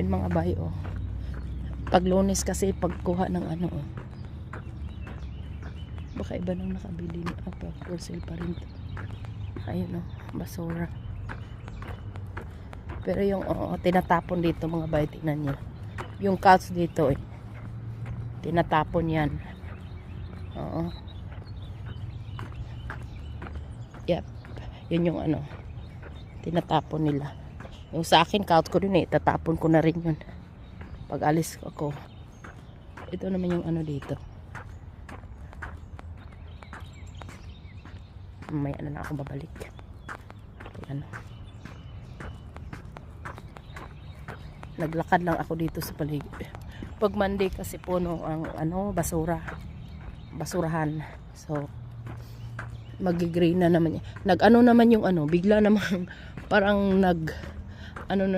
Yun mga bay, oh. Pag Lunes kasi pagkuha ng ano, oh. Baka iba nang nakabili na for sale pa rin to. Ayun, oh, basura. Pero yung tinatapon dito mga bay, tingnan nyo. Yung couch dito, eh, tinatapon yan. Oo. Yep. Yun yung ano, tinatapon nila. Yung sa akin, couch ko din eh, tatapon ko na rin yun pag alis ako. Ito naman yung ano dito. May ano na ako babalik. Ayan. Naglakad lang ako dito sa paligid. Pag Monday kasi puno ang ano, basurahan. So mag-green na naman. Nag-ano naman yung ano, bigla naman parang ano na